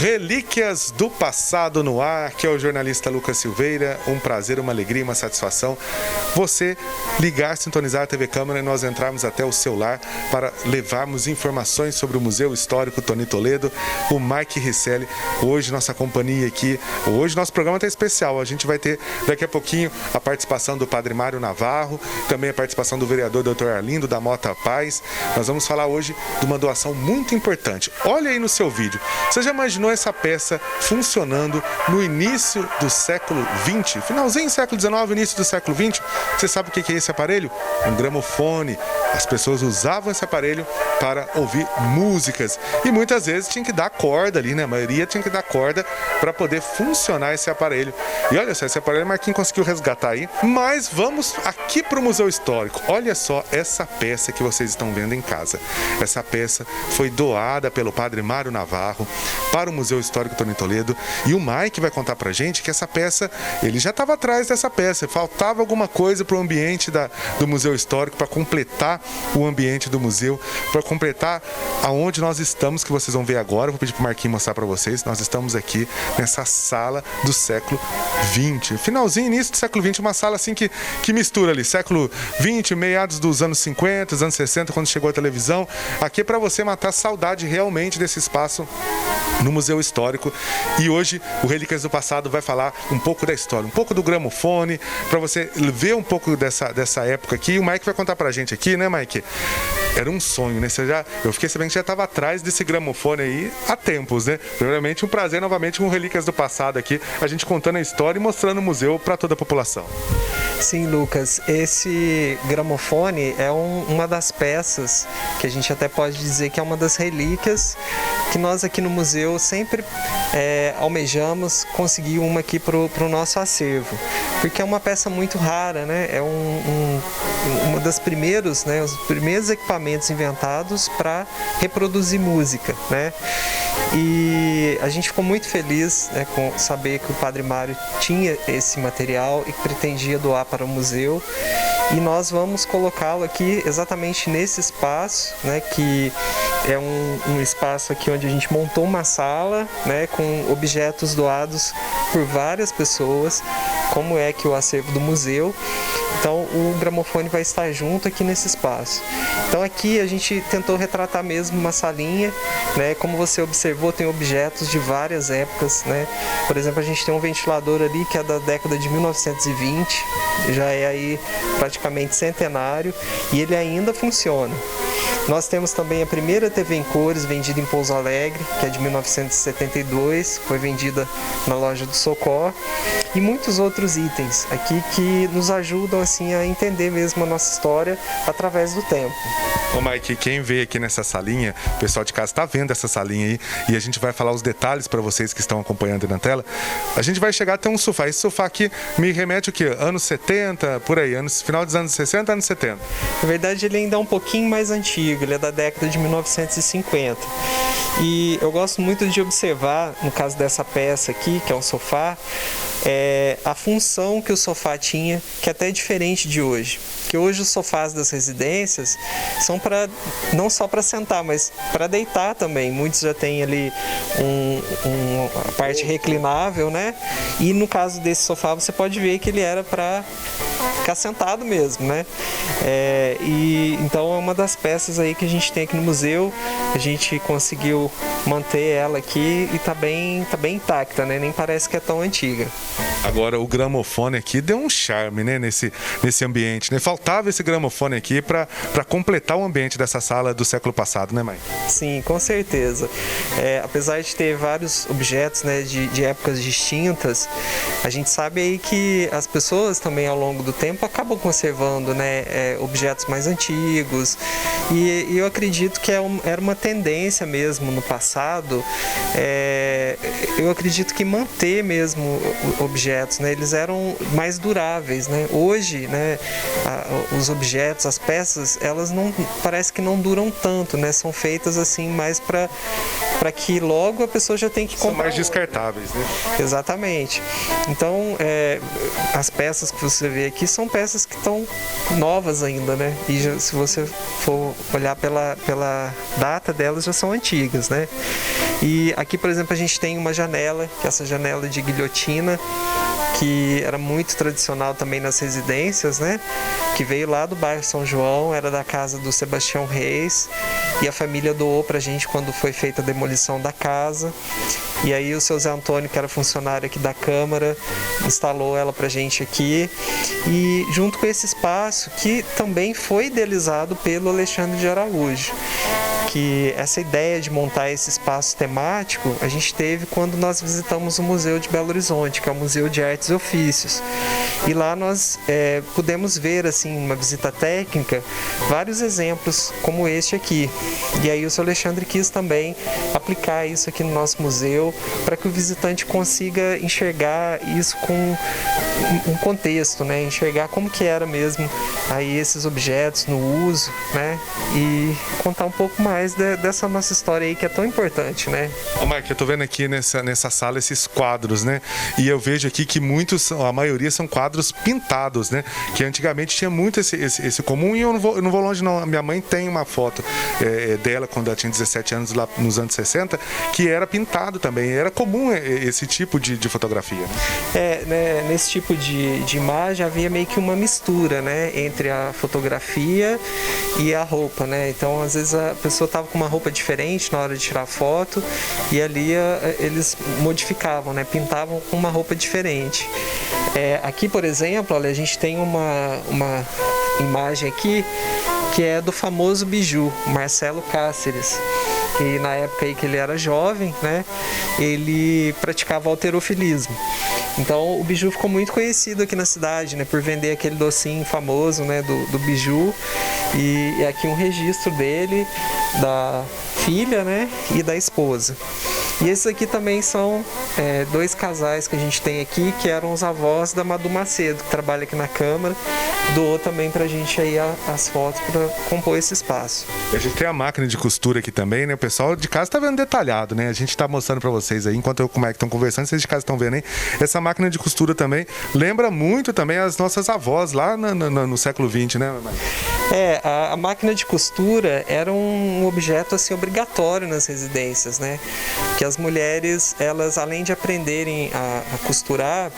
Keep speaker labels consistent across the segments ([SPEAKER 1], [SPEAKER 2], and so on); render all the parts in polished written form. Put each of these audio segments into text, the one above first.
[SPEAKER 1] Relíquias do Passado no ar, que é o jornalista Lucas Silveira. Um prazer, uma alegria, uma satisfação você ligar, sintonizar a TV Câmara e nós entrarmos até o seu lar para levarmos informações sobre o Museu Histórico Tony Toledo, o Mike Risselli. Hoje nossa companhia aqui, hoje nosso programa está especial. A gente vai ter daqui a pouquinho a participação do Padre Mário Navarro, também a participação do vereador Dr. Arlindo da Mota Paz. Nós vamos falar hoje de uma doação muito importante. Olha aí no seu vídeo. Você já imaginou essa peça funcionando no início do século XX? Finalzinho do século XIX, início do século XX? Você sabe o que é esse aparelho? Um gramofone. As pessoas usavam esse aparelho para ouvir músicas. E muitas vezes tinha que dar corda ali, né? A maioria tinha que dar corda para poder funcionar esse aparelho. E olha só, esse aparelho o Marquinhos conseguiu resgatar aí. Mas vamos aqui para o Museu Histórico. Olha só essa peça que vocês estão vendo em casa. Essa peça foi doada pelo Padre Mário Navarro para o Museu Histórico Tony Toledo. E o Mike vai contar pra gente que essa peça, ele já estava atrás dessa peça. Faltava alguma coisa para o ambiente do Museu Histórico, para completar o ambiente do museu, para completar aonde nós estamos, que vocês vão ver agora. Eu vou pedir para o Marquinhos mostrar para vocês. Nós estamos aqui nessa sala do século XX. Finalzinho, início do século XX, uma sala assim que mistura ali, século XX, meados dos anos 50, dos anos 60, quando chegou a televisão. Aqui é para você matar saudade realmente desse espaço no Museu Histórico. E hoje o Relíquias do Passado vai falar um pouco da história, um pouco do gramofone, para você ver um pouco dessa época aqui. O Mike vai contar pra gente aqui, né, Mike? Era um sonho, né? Eu fiquei sabendo que já estava atrás desse gramofone aí há tempos, né? Realmente um prazer novamente com Relíquias do Passado aqui, a gente contando a história e mostrando o museu para toda a população.
[SPEAKER 2] Sim, Lucas, esse gramofone é uma das peças que a gente até pode dizer que é uma das relíquias que nós aqui no museu sempre almejamos conseguir uma aqui para o nosso acervo, porque é uma peça muito rara, né? É uma das primeiros, né? Os primeiros equipamentos inventados para reproduzir música, né? E a gente ficou muito feliz, né, com saber que o Padre Mário tinha esse material e pretendia doar para o museu. E nós vamos colocá-lo aqui exatamente nesse espaço, né, que é um espaço aqui onde a gente montou uma sala, né, com objetos doados por várias pessoas, como é que o acervo do museu. Então o gramofone vai estar junto aqui nesse espaço. Então aqui a gente tentou retratar mesmo uma salinha, né? Como você observou, tem objetos de várias épocas, né? Por exemplo, a gente tem um ventilador ali que é da década de 1920, já é aí praticamente centenário e ele ainda funciona. Nós temos também a primeira TV em cores vendida em Pouso Alegre, que é de 1972, foi vendida na loja do Socorro, e muitos outros itens aqui que nos ajudam assim a entender mesmo a nossa história através do tempo.
[SPEAKER 1] Ô Mike, quem vê aqui nessa salinha, o pessoal de casa está vendo essa salinha aí, e a gente vai falar os detalhes para vocês que estão acompanhando na tela. A gente vai chegar até um sofá. Esse sofá aqui me remete o quê? Anos 70, por aí, final dos anos 60, anos 70?
[SPEAKER 2] Na verdade, ele ainda é um pouquinho mais antigo, ele é da década de 1950. E eu gosto muito de observar, no caso dessa peça aqui, que é um sofá, a função que o sofá tinha, que é até diferente de hoje. Que hoje os sofás das residências são não só para sentar, mas para deitar também. Muitos já têm ali uma parte reclinável, né? E no caso desse sofá você pode ver que ele era para ficar sentado mesmo, né? E então é uma das peças aí que a gente tem aqui no museu. A gente conseguiu manter ela aqui e tá bem intacta, né? Nem parece que é tão antiga.
[SPEAKER 1] Agora o gramofone aqui deu um charme, né, nesse ambiente, né? Faltava esse gramofone aqui para completar o ambiente dessa sala do século passado, né, Mike?
[SPEAKER 2] Sim, com certeza. Apesar de ter vários objetos, né, de épocas distintas, a gente sabe aí que as pessoas também ao longo do tempo, acabam conservando, né, objetos mais antigos. E eu acredito que era uma tendência mesmo no passado. Eu acredito que manter mesmo objetos, né, eles eram mais duráveis, né? Hoje, né, os objetos, as peças, elas não parece que não duram tanto, né? São feitas assim mais para que logo a pessoa já tem que comprar.
[SPEAKER 1] São mais descartáveis, né?
[SPEAKER 2] Exatamente. Então, as peças que você vê aqui são peças que estão novas ainda, né? E se você for olhar pela data delas, já são antigas, né? E aqui, por exemplo, a gente tem uma janela, que é essa janela de guilhotina, que era muito tradicional também nas residências, né? Que veio lá do bairro São João, era da casa do Sebastião Reis, e a família doou pra gente quando foi feita a demolição da casa. E aí o seu Zé Antônio, que era funcionário aqui da Câmara, instalou ela pra gente aqui. E junto com esse espaço, que também foi idealizado pelo Alexandre de Araújo, que essa ideia de montar esse espaço temático a gente teve quando nós visitamos o Museu de Belo Horizonte, que é o Museu de Artes e Ofícios. E lá nós pudemos ver, assim, uma visita técnica, vários exemplos como este aqui. E aí o seu Alexandre quis também aplicar isso aqui no nosso museu, para que o visitante consiga enxergar isso com um contexto, né? Enxergar como que era mesmo aí esses objetos no uso, né? E contar um pouco mais dessa nossa história aí, que é tão importante, né?
[SPEAKER 1] Ô Marco, eu tô vendo aqui nessa sala esses quadros, né? E eu vejo aqui que a maioria são quadros pintados, né? Que antigamente tinha muito esse comum, e eu não vou longe não. A minha mãe tem uma foto dela quando ela tinha 17 anos, lá nos anos 60, que era pintado também. Era comum esse tipo de fotografia, né?
[SPEAKER 2] Né, nesse tipo de imagem havia meio que uma mistura, né? Entre a fotografia e a roupa, né? Então, às vezes a pessoa estava com uma roupa diferente na hora de tirar foto, e ali eles modificavam, né? Pintavam com uma roupa diferente. Aqui, por exemplo, olha, a gente tem uma imagem aqui que é do famoso biju, Marcelo Cáceres. E na época aí que ele era jovem, né, ele praticava halterofilismo. Então o biju ficou muito conhecido aqui na cidade, né, por vender aquele docinho famoso, né, do biju. E aqui um registro dele, da filha, né, e da esposa. E esses aqui também são dois casais que a gente tem aqui, que eram os avós da Madu Macedo, que trabalha aqui na Câmara, doou também pra gente aí as fotos para compor esse espaço.
[SPEAKER 1] A gente tem a máquina de costura aqui também, né? O pessoal de casa tá vendo detalhado, né? A gente tá mostrando para vocês aí, enquanto como é que estão conversando, vocês de casa estão vendo, hein? Essa máquina de costura também lembra muito também as nossas avós lá no século XX, né, mãe?
[SPEAKER 2] A máquina de costura era um objeto assim obrigatório nas residências, né? Que as mulheres, elas além de aprenderem a costurar,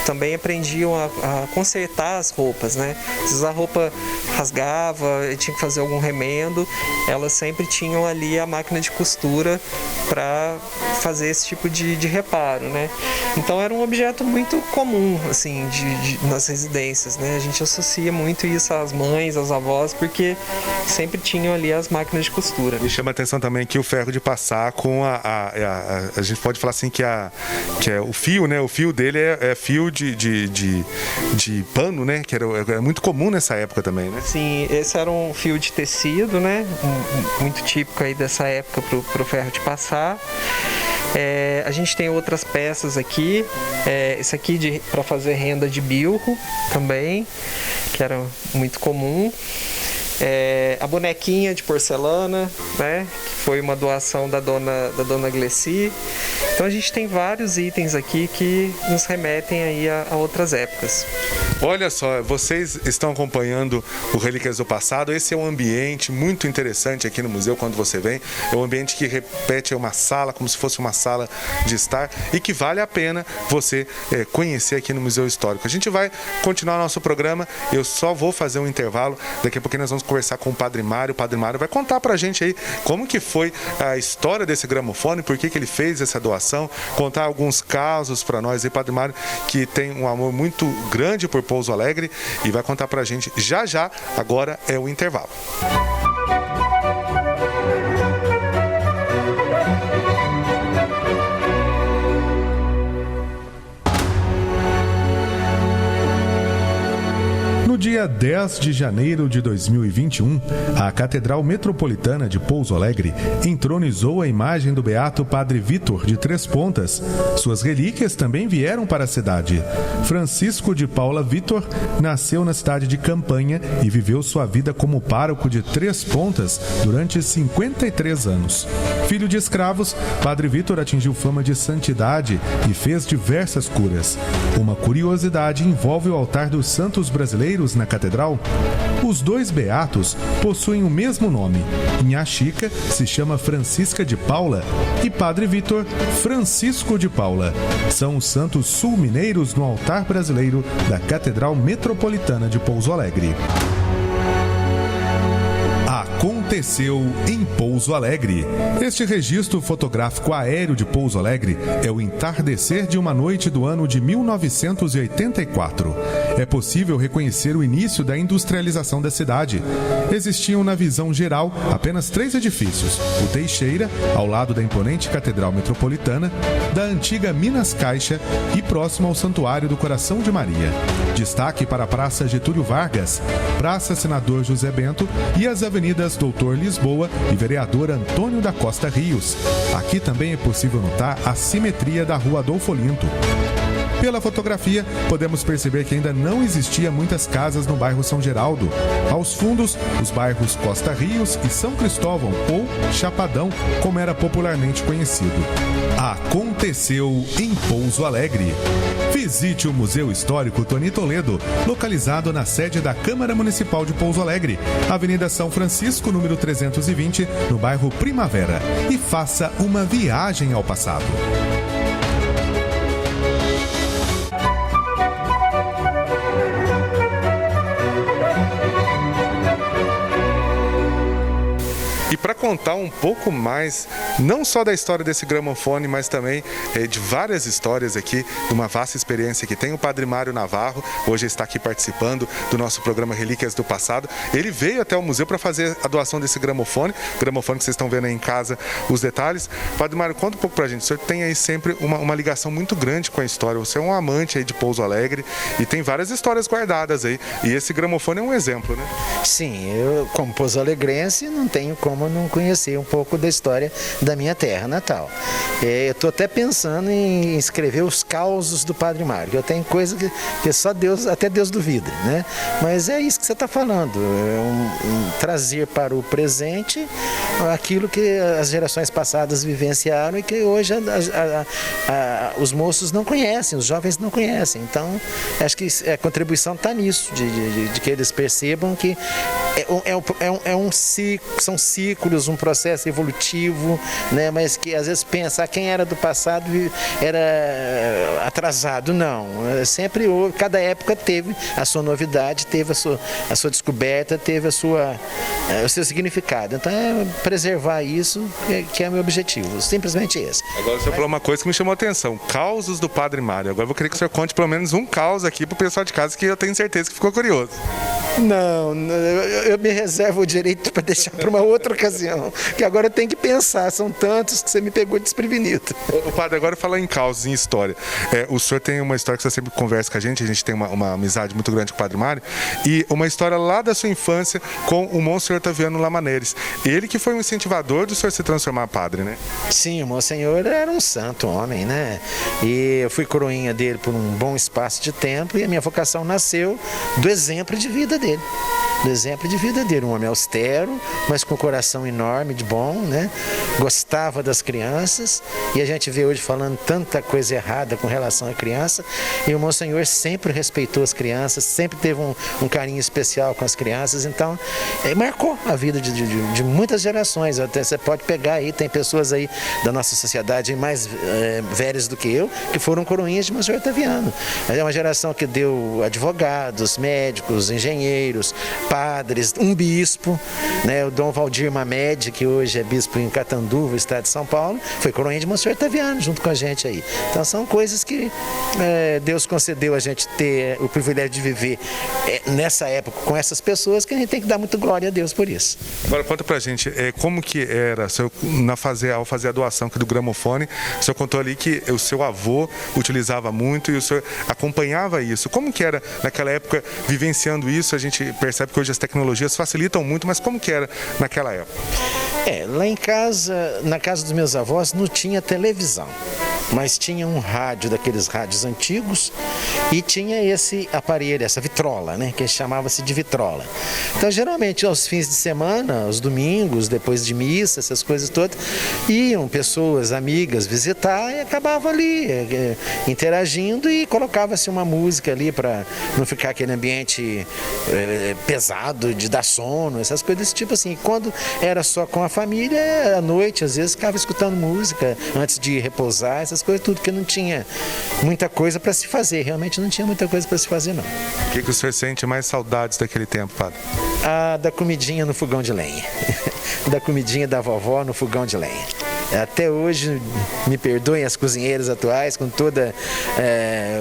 [SPEAKER 2] também aprendiam a consertar as roupas, né? Se a roupa rasgava, tinha que fazer algum remendo, elas sempre tinham ali a máquina de costura para fazer esse tipo de reparo, né? Então era um objeto muito comum, assim, nas residências, né? A gente associa muito isso às mães, aos avós, porque sempre tinham ali as máquinas de costura.
[SPEAKER 1] Me chama a atenção também que o ferro de passar com a gente pode falar assim que é o fio, né? O fio dele é fio de pano, né? Que era muito comum nessa época também, né?
[SPEAKER 2] Sim, esse era um fio de tecido, né? Muito típico aí dessa época pro ferro de passar. A gente tem outras peças aqui, esse aqui para fazer renda de bilro também, que era muito comum. A bonequinha de porcelana, né, que foi uma doação da dona Gleci. Então a gente tem vários itens aqui que nos remetem aí a outras épocas.
[SPEAKER 1] Olha só, vocês estão acompanhando o Relíquias do Passado. Esse é um ambiente muito interessante aqui no museu quando você vem. É um ambiente que repete uma sala, como se fosse uma sala de estar, e que vale a pena você conhecer aqui no Museu Histórico. A gente vai continuar nosso programa, eu só vou fazer um intervalo. Daqui a pouquinho nós vamos conversar com o Padre Mário. O Padre Mário vai contar pra gente aí como que foi a história desse gramofone, por que ele fez essa doação, contar alguns casos pra nós aí. Padre Mário, que tem um amor muito grande por Pouso Alegre, e vai contar pra gente já. Agora é o intervalo. dia 10 de janeiro de 2021, a Catedral Metropolitana de Pouso Alegre entronizou a imagem do beato Padre Vítor de Três Pontas. Suas relíquias também vieram para a cidade. Francisco de Paula Vítor nasceu na cidade de Campanha e viveu sua vida como pároco de Três Pontas durante 53 anos. Filho de escravos, Padre Vítor atingiu fama de santidade e fez diversas curas. Uma curiosidade envolve o altar dos santos brasileiros na catedral. Os dois beatos possuem o mesmo nome. Inhá Chica se chama Francisca de Paula e Padre Vítor, Francisco de Paula. São os santos sul-mineiros no altar brasileiro da Catedral Metropolitana de Pouso Alegre. Aconteceu em Pouso Alegre. Este registro fotográfico aéreo de Pouso Alegre é o entardecer de uma noite do ano de 1984. É possível reconhecer o início da industrialização da cidade. Existiam na visão geral apenas 3 edifícios: o Teixeira, ao lado da imponente Catedral Metropolitana, da antiga Minas Caixa e próximo ao Santuário do Coração de Maria. Destaque para a Praça Getúlio Vargas, Praça Senador José Bento e as avenidas Doutor Lisboa e Vereador Antônio da Costa Rios. Aqui também é possível notar a simetria da Rua Adolfo Olinto. Pela fotografia, podemos perceber que ainda não existia muitas casas no bairro São Geraldo. Aos fundos, os bairros Costa Rios e São Cristóvão, ou Chapadão, como era popularmente conhecido. Aconteceu em Pouso Alegre. Visite o Museu Histórico Tony Toledo, localizado na sede da Câmara Municipal de Pouso Alegre, Avenida São Francisco, número 320, no bairro Primavera, e faça uma viagem ao passado. E para contar um pouco mais, não só da história desse gramofone, mas também de várias histórias aqui, de uma vasta experiência que tem o Padre Mário Navarro, hoje está aqui participando do nosso programa Relíquias do Passado. Ele veio até o museu para fazer a doação desse gramofone que vocês estão vendo aí em casa, os detalhes. Padre Mário, conta um pouco pra gente, o senhor tem aí sempre uma ligação muito grande com a história, você é um amante aí de Pouso Alegre e tem várias histórias guardadas aí, e esse gramofone é um exemplo, né?
[SPEAKER 3] Sim, eu como pouso-alegrense não tenho como não conhecer um pouco da história da minha terra natal. Eu estou até pensando em escrever os causos do Padre Mário. Eu tenho coisa que só Deus, até Deus duvida, né? Mas é isso que você está falando, trazer para o presente aquilo que as gerações passadas vivenciaram e que hoje os moços não conhecem, os jovens não conhecem. Então, acho que a contribuição está nisso, de que eles percebam que são ciclos, um processo evolutivo, né? Mas que às vezes pensa, quem era do passado era atrasado. Não, sempre houve, cada época teve a sua novidade, teve a sua descoberta, teve o seu significado. Então é preservar isso que é o meu objetivo, simplesmente esse.
[SPEAKER 1] Agora o senhor falou uma coisa que me chamou a atenção, causos do Padre Mário. Agora eu vou querer que o senhor conte pelo menos um caos aqui para o pessoal de casa, que eu tenho certeza que ficou curioso.
[SPEAKER 3] Não, eu me reservo o direito para deixar para uma outra ocasião, que agora eu tenho que pensar, são tantos que você me pegou desprevenido.
[SPEAKER 1] O padre, agora falar em causos, em história, o senhor tem uma história que você sempre conversa com a gente tem uma amizade muito grande com o Padre Mário, e uma história lá da sua infância com o Monsenhor Otaviano Lamaneres, ele que foi um incentivador do senhor se transformar padre, né?
[SPEAKER 3] Sim, o Monsenhor era um santo homem, né? E eu fui coroinha dele por um bom espaço de tempo, e a minha vocação nasceu do exemplo de vida dele. Um homem austero, mas com um coração enorme, de bom, né? Gostava das crianças, e a gente vê hoje falando tanta coisa errada com relação à criança, e o Monsenhor sempre respeitou as crianças, sempre teve um carinho especial com as crianças, então marcou a vida de muitas gerações. Até você pode pegar aí, tem pessoas aí da nossa sociedade mais velhas do que eu, que foram coroinhas de Monsenhor Otaviano. É uma geração que deu advogados, médicos, engenheiros, padres, um bispo, né? O Dom Valdir Mamed, que hoje é bispo em Catanduva, estado de São Paulo, foi coroinha de Monsenhor Otaviano junto com a gente aí. Então são coisas que Deus concedeu a gente ter o privilégio de viver nessa época com essas pessoas, que a gente tem que dar muito glória a Deus por isso.
[SPEAKER 1] Agora conta pra gente, como que era ao fazer a doação aqui do gramofone, o senhor contou ali que o seu avô utilizava muito e o senhor acompanhava isso. Como que era naquela época, vivenciando isso? A gente percebe que hoje as tecnologias facilitam muito, mas como que era naquela época?
[SPEAKER 3] Lá em casa, na casa dos meus avós, não tinha televisão, mas tinha um rádio, daqueles rádios antigos, e tinha esse aparelho, essa vitrola, né, que chamava-se de vitrola. Então, geralmente, aos fins de semana, aos domingos, depois de missa, essas coisas todas, iam pessoas, amigas, visitar e acabava ali interagindo e colocava-se uma música ali para não ficar aquele ambiente pesado, de dar sono, essas coisas desse tipo assim. Quando era só com a família, à noite, às vezes, ficava escutando música antes de repousar, essas coisas tudo, porque não tinha muita coisa para se fazer, realmente não tinha muita coisa para se fazer, não.
[SPEAKER 1] O que o senhor sente mais saudades daquele tempo, padre?
[SPEAKER 3] Da comidinha no fogão de lenha, da comidinha da vovó no fogão de lenha. Até hoje, me perdoem as cozinheiras atuais, com toda...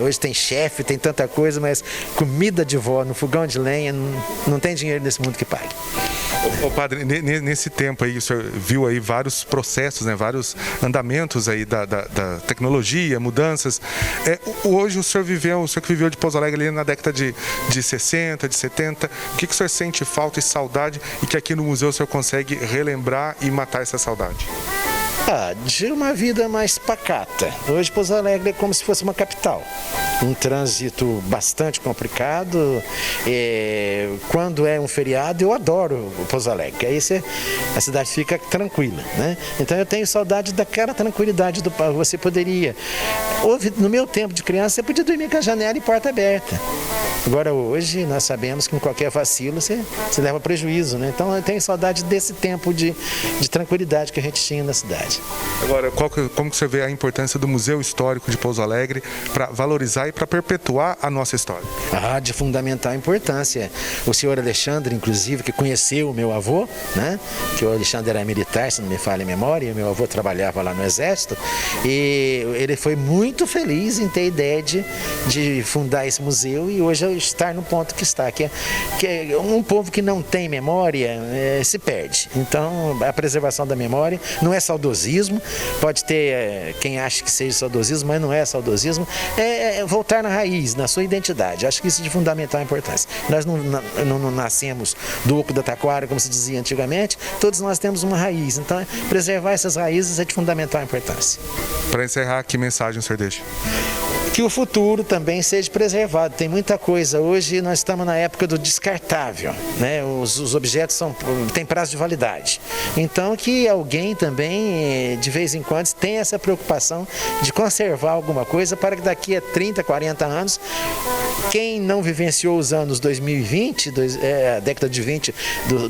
[SPEAKER 3] hoje tem chefe, tem tanta coisa, mas comida de vó no fogão de lenha, não tem dinheiro nesse mundo que pague.
[SPEAKER 1] Ô padre, nesse tempo aí, o senhor viu aí vários processos, né, vários andamentos aí da tecnologia, mudanças. Hoje o senhor que viveu de Pouso Alegre ali na década de 60, de 70, o que o senhor sente falta e saudade e que aqui no museu o senhor consegue relembrar e matar essa saudade?
[SPEAKER 3] De uma vida mais pacata. Hoje Pouso Alegre é como se fosse uma capital. Um trânsito bastante complicado. Quando é um feriado, eu adoro o Pouso Alegre. Aí a cidade fica tranquila, né? Então eu tenho saudade daquela tranquilidade do povo. Você poderia... No meu tempo de criança, você podia dormir com a janela e porta aberta. Agora hoje, nós sabemos que com qualquer vacilo você leva prejuízo, né? Então eu tenho saudade desse tempo de tranquilidade que a gente tinha na cidade.
[SPEAKER 1] Agora, como que você vê a importância do Museu Histórico de Pouso Alegre para valorizar e para perpetuar a nossa história?
[SPEAKER 3] De fundamental importância. O senhor Alexandre, inclusive, que conheceu o meu avô, né? Que o Alexandre era militar, se não me falha a memória, e o meu avô trabalhava lá no Exército, e ele foi muito feliz em ter a ideia de fundar esse museu e hoje estar no ponto que está. Que é um povo que não tem memória se perde. Então, a preservação da memória não é saudosismo, pode ter quem acha que seja saudosismo, mas não é saudosismo, é voltar na raiz, na sua identidade. Acho que isso é de fundamental importância. Nós não nascemos do oco da taquara, como se dizia antigamente, todos nós temos uma raiz, então preservar essas raízes é de fundamental importância.
[SPEAKER 1] Para encerrar, que mensagem o senhor deixa?
[SPEAKER 3] Que o futuro também seja preservado. Tem muita coisa. Hoje nós estamos na época do descartável, né? Os objetos têm prazo de validade. Então que alguém também, de vez em quando, tenha essa preocupação de conservar alguma coisa para que daqui a 30, 40 anos, quem não vivenciou os anos 2020, a década de 20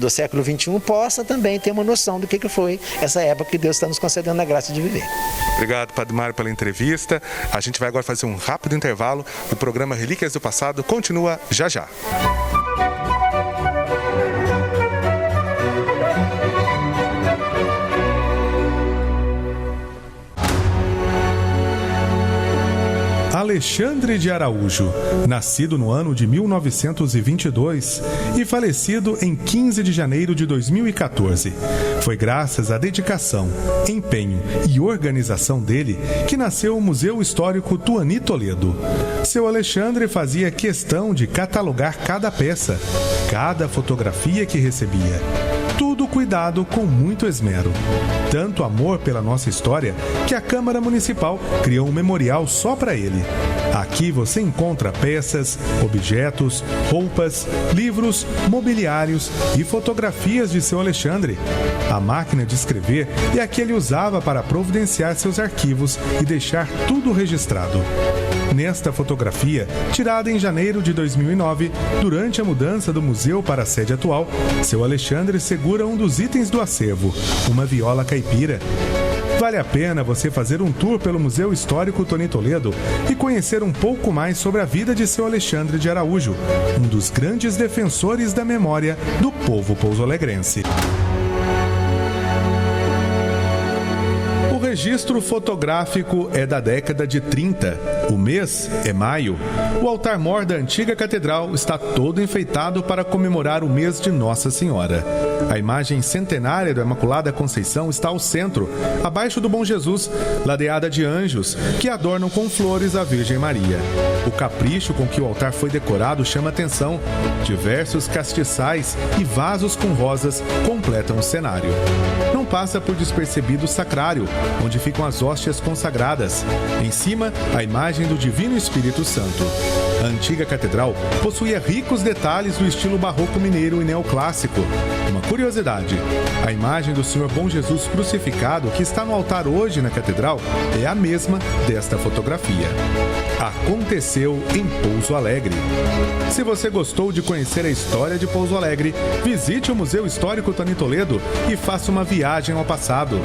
[SPEAKER 3] do século 21, possa também ter uma noção do que foi essa época que Deus está nos concedendo a graça de viver.
[SPEAKER 1] Obrigado, Padre Mário, pela entrevista. A gente vai agora fazer um rápido intervalo. O programa Relíquias do Passado continua já já. Alexandre de Araújo, nascido no ano de 1922 e falecido em 15 de janeiro de 2014. Foi graças à dedicação, empenho e organização dele que nasceu o Museu Histórico Tuani Toledo. Seu Alexandre fazia questão de catalogar cada peça, cada fotografia que recebia. Tudo cuidado com muito esmero. Tanto amor pela nossa história que a Câmara Municipal criou um memorial só para ele. Aqui você encontra peças, objetos, roupas, livros, mobiliários e fotografias de seu Alexandre. A máquina de escrever é a que ele usava para providenciar seus arquivos e deixar tudo registrado. Nesta fotografia, tirada em janeiro de 2009, durante a mudança do museu para a sede atual, seu Alexandre segura um dos itens do acervo, uma viola caipira. Vale a pena você fazer um tour pelo Museu Histórico Tony Toledo e conhecer um pouco mais sobre a vida de seu Alexandre de Araújo, um dos grandes defensores da memória do povo pouso-alegrense. O registro fotográfico é da década de 30. O mês é maio. O altar-mor da antiga catedral está todo enfeitado para comemorar o mês de Nossa Senhora. A imagem centenária da Imaculada Conceição está ao centro, abaixo do Bom Jesus, ladeada de anjos, que adornam com flores a Virgem Maria. O capricho com que o altar foi decorado chama atenção. Diversos castiçais e vasos com rosas completam o cenário. Não passa por despercebido o sacrário, onde ficam as hóstias consagradas. Em cima, a imagem do Divino Espírito Santo. A antiga catedral possuía ricos detalhes do estilo barroco mineiro e neoclássico. Uma curiosidade, a imagem do Senhor Bom Jesus crucificado que está no altar hoje na catedral é a mesma desta fotografia. Aconteceu em Pouso Alegre. Se você gostou de conhecer a história de Pouso Alegre, visite o Museu Histórico Tony Toledo e faça uma viagem ao passado.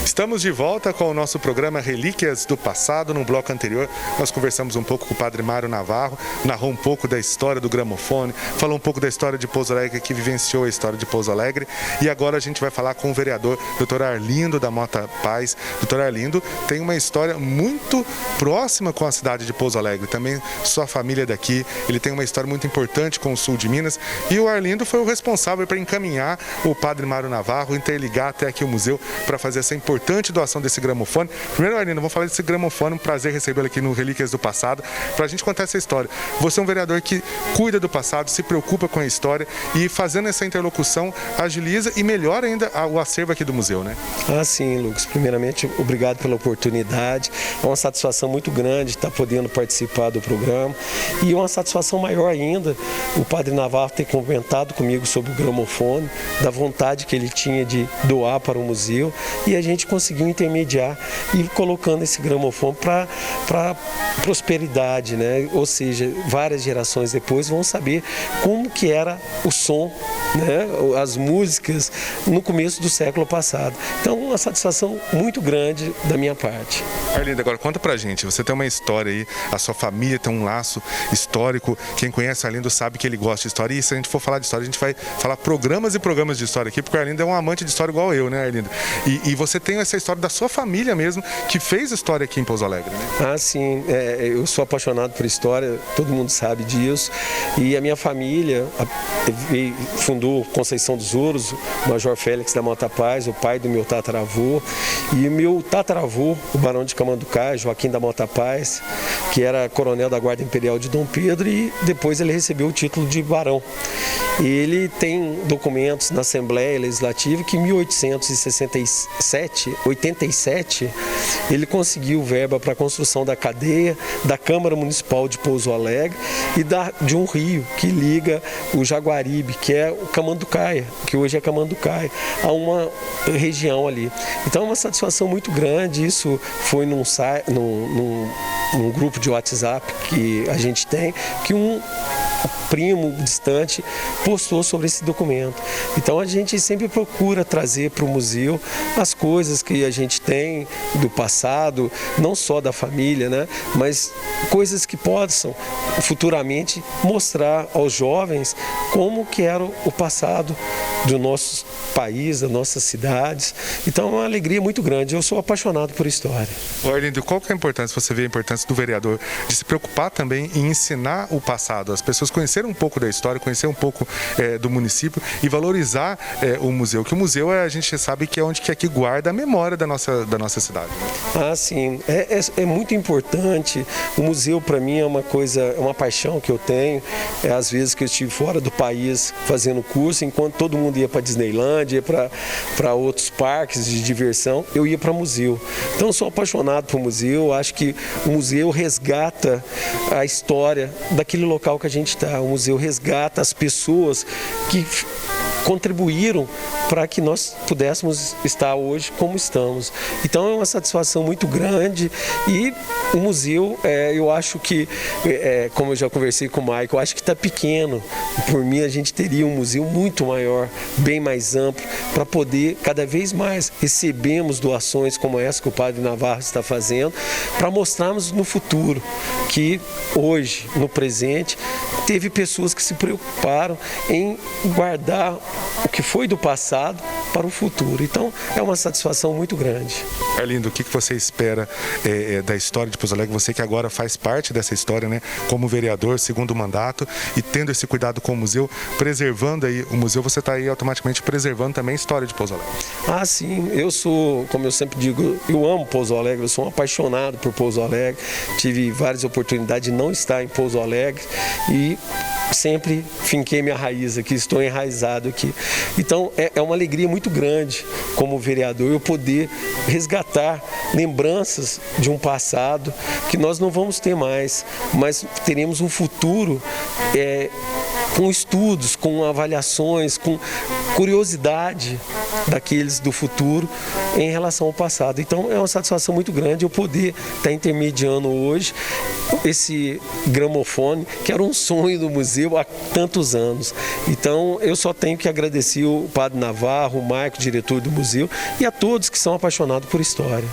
[SPEAKER 1] Estamos de volta com o nosso programa Relíquias do Passado. No bloco anterior, nós conversamos um pouco com o Padre Mário Navarro, narrou um pouco da história do gramofone, falou um pouco da história de Pouso Alegre, que vivenciou a história de Pouso Alegre. E agora a gente vai falar com o vereador, Dr. Arlindo da Mota Paz. Dr. Arlindo tem uma história muito próxima com a cidade de Pouso Alegre. Também sua família é daqui, ele tem uma história muito importante com o sul de Minas. E o Arlindo foi o responsável para encaminhar o Padre Mário Navarro, interligar até aqui o museu para fazer essa importante doação desse gramofone. Primeiro, Arlindo, vamos falar desse gramofone, um prazer recebê-lo aqui no Relíquias do Passado, para a gente contar essa história. Você é um vereador que cuida do passado, se preocupa com a história e fazendo essa interlocução agiliza e melhora ainda o acervo aqui do museu, né?
[SPEAKER 4] Sim, Lucas. Primeiramente, obrigado pela oportunidade. É uma satisfação muito grande estar podendo participar do programa e uma satisfação maior ainda o Padre Navarro ter comentado comigo sobre o gramofone, da vontade que ele tinha de doar para o museu e a gente conseguiu intermediar e colocando esse gramofone para prosperidade, né? Ou seja, várias gerações depois vão saber como que era o som, né? As músicas no começo do século passado. Então, uma satisfação muito grande da minha parte.
[SPEAKER 1] Arlindo, agora conta pra gente, você tem uma história aí, a sua família tem um laço histórico, quem conhece o Arlindo sabe que ele gosta de história, e se a gente for falar de história, a gente vai falar programas e programas de história aqui, porque o Arlindo é um amante de história igual eu, né, Arlindo? E você tem essa história da sua família mesmo, que fez história aqui em Pouso Alegre, né?
[SPEAKER 4] Sim, eu sou apaixonado por história, todo mundo sabe disso, e a minha família fundou Conceição dos Ouros, o Major Félix da Mota Paz, o pai do meu tataravô, e o meu tataravô, o Barão de Camanducaia, Joaquim da Mota Paz, que era coronel da Guarda Imperial de Dom Pedro, e depois ele recebeu o título de barão. Ele tem documentos na Assembleia Legislativa que em 1887, ele conseguiu verba para a construção da cadeia, da Câmara Municipal de Pouso Alegre e de um rio que liga o Jaguaribe, que é o Camanducaia, que hoje é Camanducaia, a uma região ali. Então é uma satisfação muito grande. Isso foi num grupo de WhatsApp que a gente tem, que um primo distante postou sobre esse documento. Então a gente sempre procura trazer para o museu as coisas que a gente tem do passado, não só da família, né? Mas coisas que possam futuramente mostrar aos jovens como que era o passado do nosso país, das nossas cidades. Então é uma alegria muito grande. Eu sou apaixonado por história.
[SPEAKER 1] Arlindo, qual que é a importância, você vê a importância do vereador de se preocupar também em ensinar o passado, as pessoas conhecerem um pouco da história, conhecer um pouco do município e valorizar o museu, que o museu a gente sabe que é onde que aqui guarda a memória da nossa cidade.
[SPEAKER 4] Sim, é muito importante. O museu para mim é uma coisa, é uma paixão que eu tenho. Às vezes que eu estive fora do país fazendo curso, enquanto todo mundo ia para Disneylândia, para outros parques de diversão, eu ia para museu. Então eu sou apaixonado por museu. Acho que o museu resgata a história daquele local que a gente está. O museu resgata as pessoas que contribuíram para que nós pudéssemos estar hoje como estamos. Então é uma satisfação muito grande e o museu, eu acho que, como eu já conversei com o Maico, eu acho que está pequeno. Por mim, a gente teria um museu muito maior, bem mais amplo, para poder cada vez mais recebermos doações como essa que o Padre Navarro está fazendo, para mostrarmos no futuro que hoje, no presente, teve pessoas que se preocuparam em guardar o que foi do passado para o futuro. Então, é uma satisfação muito grande.
[SPEAKER 1] Arlindo, o que você espera da história de Pouso Alegre? Você que agora faz parte dessa história, né? Como vereador, segundo mandato, e tendo esse cuidado com o museu, preservando aí o museu, você está aí automaticamente preservando também a história de Pouso Alegre.
[SPEAKER 4] Ah, sim. Eu sou, como eu sempre digo, eu amo Pouso Alegre, eu sou um apaixonado por Pouso Alegre. Tive várias oportunidades de não estar em Pouso Alegre e sempre finquei minha raiz aqui, estou enraizado aqui. Então é uma alegria muito grande como vereador eu poder resgatar lembranças de um passado que nós não vamos ter mais, mas teremos um futuro com estudos, com avaliações, com curiosidade daqueles do futuro em relação ao passado. Então é uma satisfação muito grande eu poder estar intermediando hoje esse gramofone, que era um sonho do museu há tantos anos. Então eu só tenho que agradecer o Padre Navarro, o Maico, diretor do museu, e a todos que são apaixonados por história.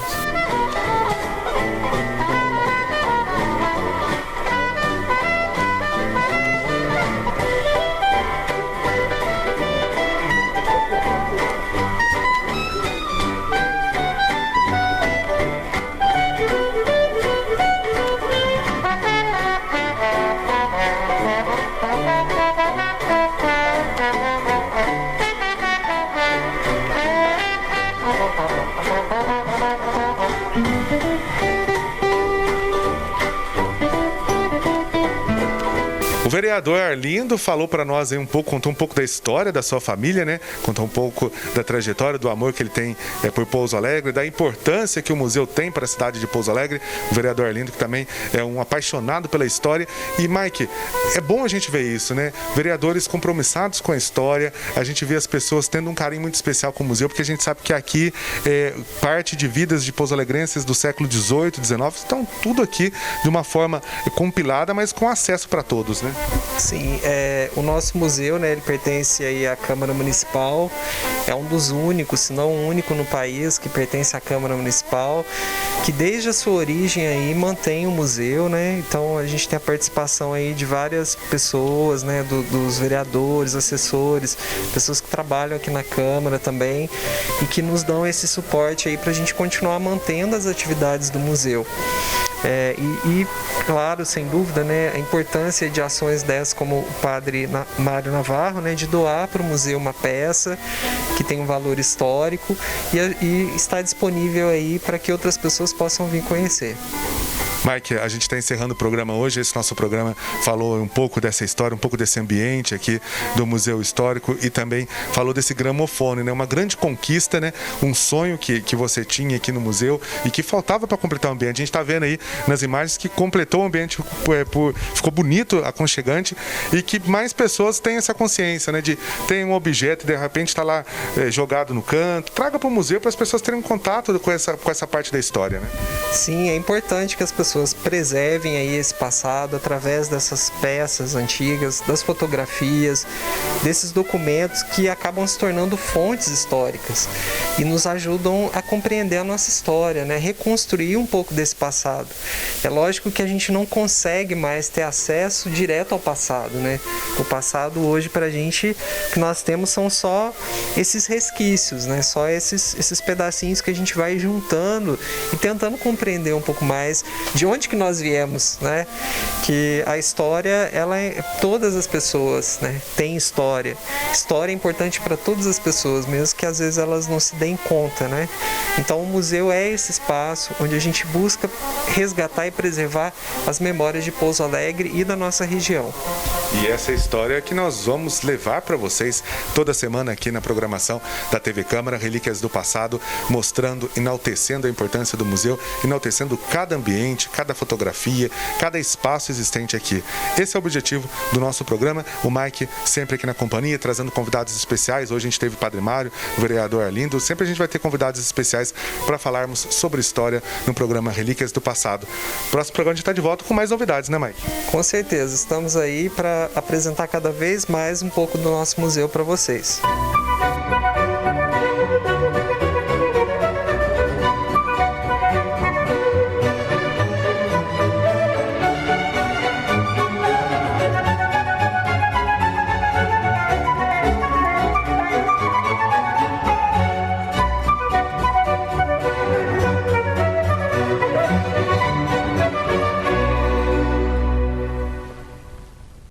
[SPEAKER 1] O vereador Arlindo falou para nós aí contou um pouco da história da sua família, né? Contou um pouco da trajetória, do amor que ele tem por Pouso Alegre, da importância que o museu tem para a cidade de Pouso Alegre. O vereador Arlindo, que também é um apaixonado pela história. E, Mike, é bom a gente ver isso, né? Vereadores compromissados com a história, a gente vê as pessoas tendo um carinho muito especial com o museu, porque a gente sabe que aqui parte de vidas de pouso-alegrenses do século XVIII, XIX, estão tudo aqui de uma forma compilada, mas com acesso para todos, né?
[SPEAKER 2] Sim, o nosso museu, né, ele pertence aí à Câmara Municipal, é um dos únicos, se não o único no país que pertence à Câmara Municipal, que desde a sua origem aí mantém o museu, né? Então a gente tem a participação aí de várias pessoas, né, dos vereadores, assessores, pessoas que trabalham aqui na Câmara também e que nos dão esse suporte aí para a gente continuar mantendo as atividades do museu. Claro, sem dúvida, né, a importância de ações dessas como o Padre Mário Navarro, né, de doar para o museu uma peça que tem um valor histórico e está disponível aí para que outras pessoas possam vir conhecer.
[SPEAKER 1] Mike, a gente está encerrando o programa hoje. Esse nosso programa falou um pouco dessa história, um pouco desse ambiente aqui do Museu Histórico e também falou desse gramofone, né? Uma grande conquista, né? Um sonho que você tinha aqui no museu e que faltava para completar o ambiente. A gente está vendo aí nas imagens que completou o ambiente, ficou bonito, aconchegante e que mais pessoas têm essa consciência, né? De ter um objeto e de repente está lá jogado no canto. Traga para o museu para as pessoas terem um contato com essa parte da história, né?
[SPEAKER 2] Sim, é importante que as pessoas preservem aí esse passado através dessas peças antigas, das fotografias, desses documentos que acabam se tornando fontes históricas e nos ajudam a compreender a nossa história, né? Reconstruir um pouco desse passado. É lógico que a gente não consegue mais ter acesso direto ao passado, né? O passado hoje pra gente, o que nós temos são só esses resquícios, né? Só esses pedacinhos que a gente vai juntando e tentando compreender um pouco mais de onde que nós viemos, né? Que a história, todas as pessoas, né, têm história. História é importante para todas as pessoas, mesmo que às vezes elas não se deem conta, né? Então o museu é esse espaço onde a gente busca resgatar e preservar as memórias de Pouso Alegre e da nossa região.
[SPEAKER 1] E essa é a história que nós vamos levar para vocês toda semana aqui na programação da TV Câmara, Relíquias do Passado, mostrando, enaltecendo a importância do museu, enaltecendo cada ambiente, cada fotografia, cada espaço existente aqui. Esse é o objetivo do nosso programa. O Mike sempre aqui na companhia, trazendo convidados especiais. Hoje a gente teve o Padre Mário, o vereador Arlindo. Sempre a gente vai ter convidados especiais para falarmos sobre história no programa Relíquias do Passado. Próximo programa a gente está de volta com mais novidades, né, Mike?
[SPEAKER 2] Com certeza, estamos aí para apresentar cada vez mais um pouco do nosso museu para vocês.